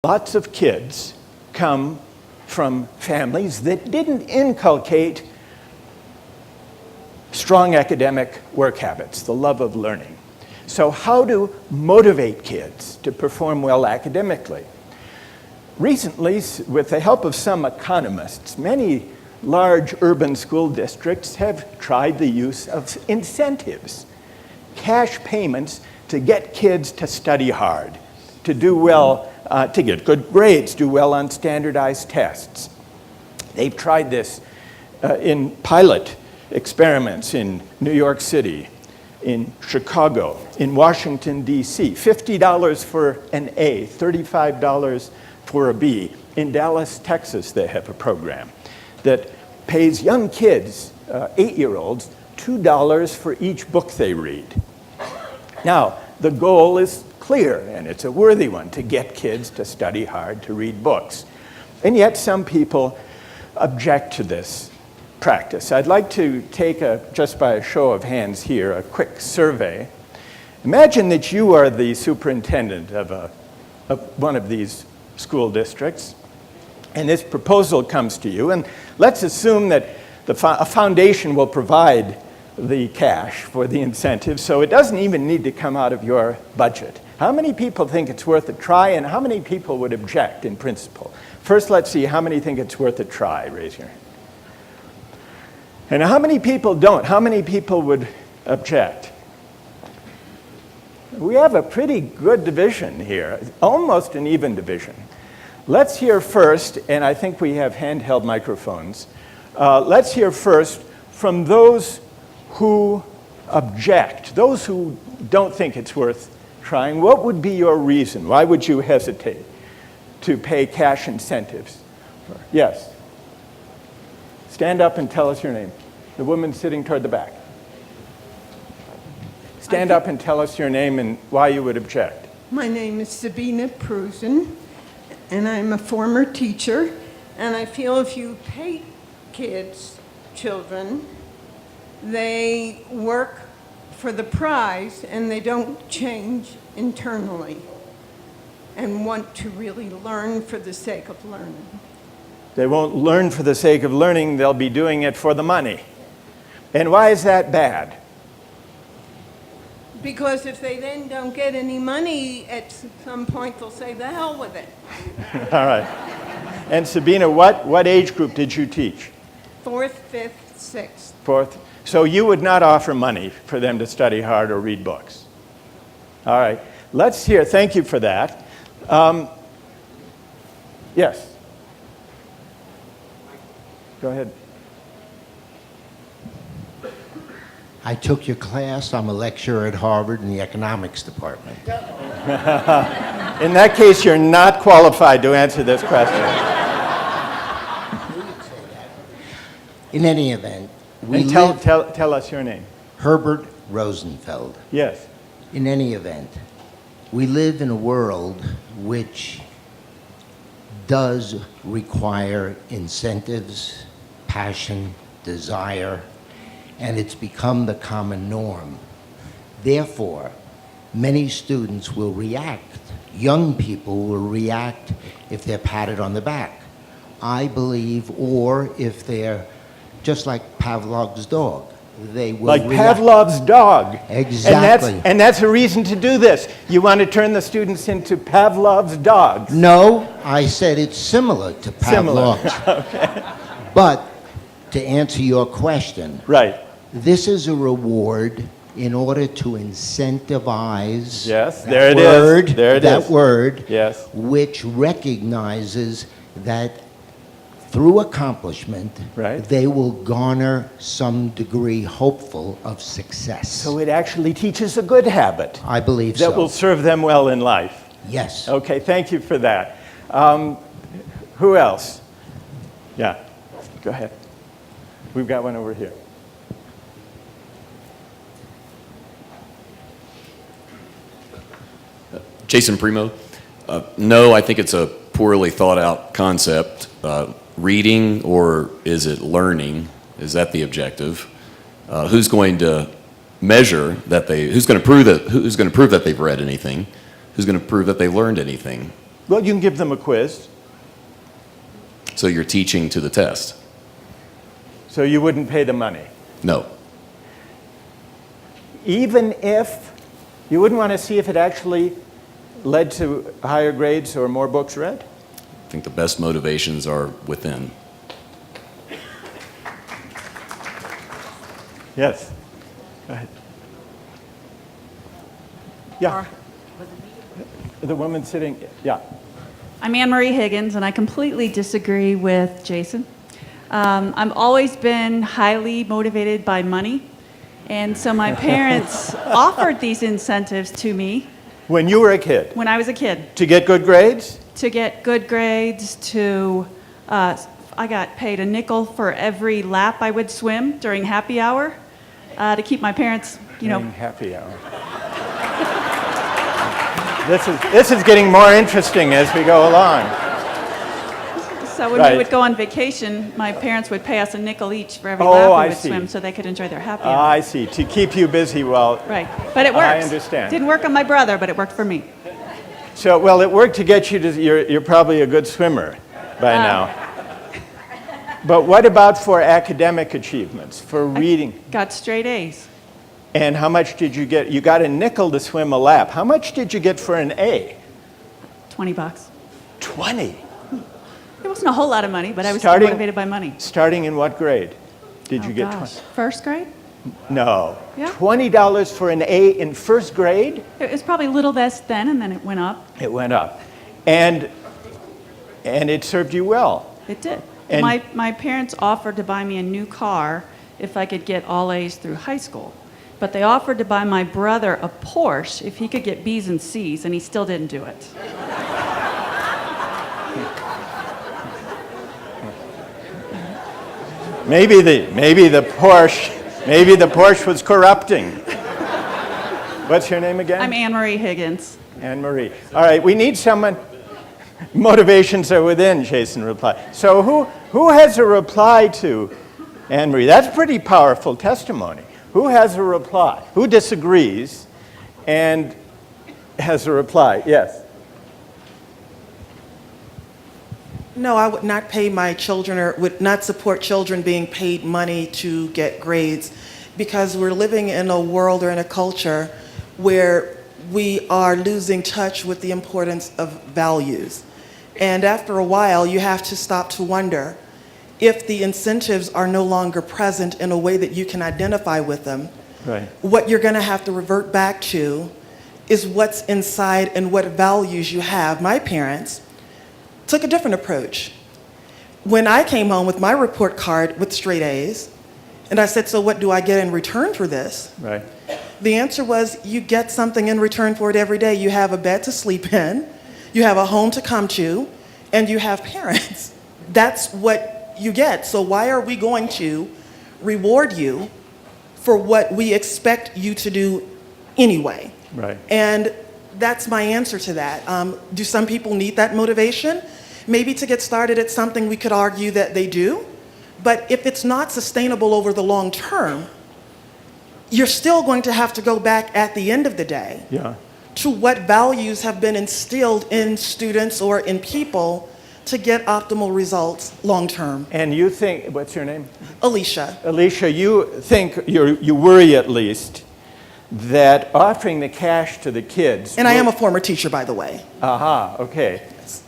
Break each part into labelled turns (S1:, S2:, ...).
S1: Lots of kids come from families that didn't inculcate strong academic work habits, the love of learning. So how to motivate kids to perform well academically? Recently, with the help of some economists, many large urban school districts have tried the use of incentives, cash payments to get kids to study hard, to do well, to get good grades, do well on standardized tests. They've tried this in pilot experiments in New York City, in Chicago, in Washington, D.C. $50 for an A, $35 for a B. In Dallas, Texas, they have a program that pays young kids, 8-year-olds, $2 for each book they read. Now, the goal is clear, and it's a worthy one, to get kids to study hard, to read books. And yet some people object to this practice. I'd like to take, just by a show of hands here, a quick survey. Imagine that you are the superintendent of one of these school districts, and this proposal comes to you, and let's assume that a foundation will provide the cash for the incentive, so it doesn't even need to come out of your budget. How many people think it's worth a try, and how many people would object in principle? First, let's see how many think it's worth a try. Raise your hand. And how many people don't? How many people would object? We have a pretty good division here, almost an even division. Let's hear first, and I think we have handheld microphones. Let's hear first from those who object, those who don't think it's worth trying. What would be your reason? Why would you hesitate to pay cash incentives? Yes. Stand up and tell us your name. The woman sitting toward the back. Stand up and tell us your name and why you would object.
S2: My name is Sabina Prusen, and I'm a former teacher, and I feel if you pay kids, children, they work for the prize and they don't change internally and want to really learn for the sake of learning.
S1: They won't learn for the sake of learning, they'll be doing it for the money. And why is that bad?
S2: Because if they then don't get any money, at some point they'll say, the hell with it.
S1: All right. And Sabina, what age group did you teach?
S2: 4th, 5th, 6th.
S1: 4th. So you would not offer money for them to study hard or read books. All right. Let's hear, thank you for that. Yes. Go ahead.
S3: I took your class. I'm a lecturer at Harvard in the economics department.
S1: In that case, you're not qualified to answer this question.
S3: In any event,
S1: tell us your name.
S3: Herbert Rosenfeld.
S1: Yes.
S3: In any event, we live in a world which does require incentives, passion, desire, and it's become the common norm. Therefore, many students will react. Young people will react if they're patted on the back, I believe, or if they're just like Pavlov's dog. They will
S1: like
S3: react.
S1: Pavlov's dog.
S3: Exactly.
S1: And that's a reason to do this. You want to turn the students into Pavlov's dogs.
S3: No, I said it's similar to Pavlov's.
S1: Okay.
S3: But to answer your question,
S1: Right.
S3: this is a reward in order to incentivize
S1: Yes,
S3: that
S1: there it
S3: word,
S1: is. There it
S3: that
S1: is.
S3: word,
S1: Yes.
S3: which recognizes that through accomplishment,
S1: Right.
S3: they will garner some degree, hopeful, of success.
S1: So it actually teaches a good habit
S3: I believe so.
S1: that will serve them well in life.
S3: Yes.
S1: Okay, thank you for that. Who else? Yeah, go ahead. We've got one over here.
S4: Jason Primo. No, I think it's a poorly thought out concept. Reading, or is it learning? Is that the objective? Who's going to measure that who's going to prove that they've read anything? Who's going to prove that they learned anything?
S1: Well, you can give them a quiz,
S4: So you're teaching to the test?
S1: so you wouldn't pay the money.
S4: No.
S1: Even if you wouldn't want to see if it actually led to higher grades or more books read?
S4: I think the best motivations are within.
S1: Yes. Go ahead. Yeah. The woman sitting, yeah.
S5: I'm Anne Marie Higgins, and I completely disagree with Jason. I've always been highly motivated by money, and so my parents offered these incentives to me
S1: When you were a kid,
S5: when I was a kid
S1: to get good grades?
S5: to get good grades, I got paid a nickel for every lap I would swim during happy hour to keep my parents,
S1: During happy hour. This is getting more interesting as we go along.
S5: So when
S1: Right.
S5: we would go on vacation, my parents would pay us a nickel each for every
S1: Oh,
S5: lap we
S1: I
S5: would
S1: see.
S5: swim so they could enjoy their happy hour.
S1: I see, to keep you busy while...
S5: Right. But it works.
S1: I understand.
S5: Didn't work on my brother, but it worked for me.
S1: So, well, it worked to get you to... You're probably a good swimmer by now. But what about for academic achievements, for reading?
S5: Got straight A's.
S1: And how much did you get? You got a nickel to swim a lap. How much did you get for an A?
S5: $20.
S1: 20.
S5: It wasn't a whole lot of money, but I was
S1: Starting-
S5: motivated by money.
S1: Starting in what grade did you
S5: Oh,
S1: get?
S5: gosh. First grade?
S1: No.
S5: Yeah.
S1: $20 for an A in first grade?
S5: It was probably a little less then, and then it went up.
S1: It went up. And it served you well.
S5: It did.
S1: And-
S5: My parents offered to buy me a new car if I could get all A's through high school. But they offered to buy my brother a Porsche if he could get B's and C's, and he still didn't do it.
S1: Maybe the Porsche was corrupting. What's your name again?
S5: I'm Anne Marie Higgins.
S1: Anne Marie. All right, we need someone. Motivations are within, Jason replied. So who has a reply to Anne Marie? That's pretty powerful testimony. Who has a reply? Who disagrees and has a reply? Yes.
S6: No, I would not pay my children or would not support children being paid money to get grades because we're living in a world or in a culture where we are losing touch with the importance of values. And after a while, you have to stop to wonder if the incentives are no longer present in a way that you can identify with them.
S1: Right.
S6: What you're going to have to revert back to is what's inside and what values you have. My parents took a different approach. When I came home with my report card with straight A's, and I said, so what do I get in return for this?
S1: Right.
S6: The answer was, you get something in return for it every day. You have a bed to sleep in, you have a home to come to, and you have parents. That's what you get. So why are we going to reward you for what we expect you to do anyway?
S1: Right.
S6: And that's my answer to that. Do some people need that motivation? Maybe to get started at something we could argue that they do. But if it's not sustainable over the long term, you're still going to have to go back at the end of the day
S1: Yeah.
S6: to what values have been instilled in students or in people to get optimal results long term.
S1: And you think, what's your name?
S6: Alicia.
S1: Alicia, you think, you worry at least, that offering the cash to the kids...
S6: And I am a former teacher, by the way.
S1: Aha, okay.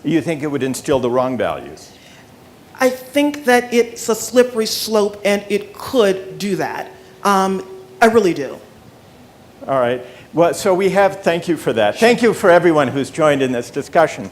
S1: You think it would instill the wrong values?
S6: I think that it's a slippery slope and it could do that. I really do.
S1: All right. Well, so thank you for that. Thank you for everyone who's joined in this discussion.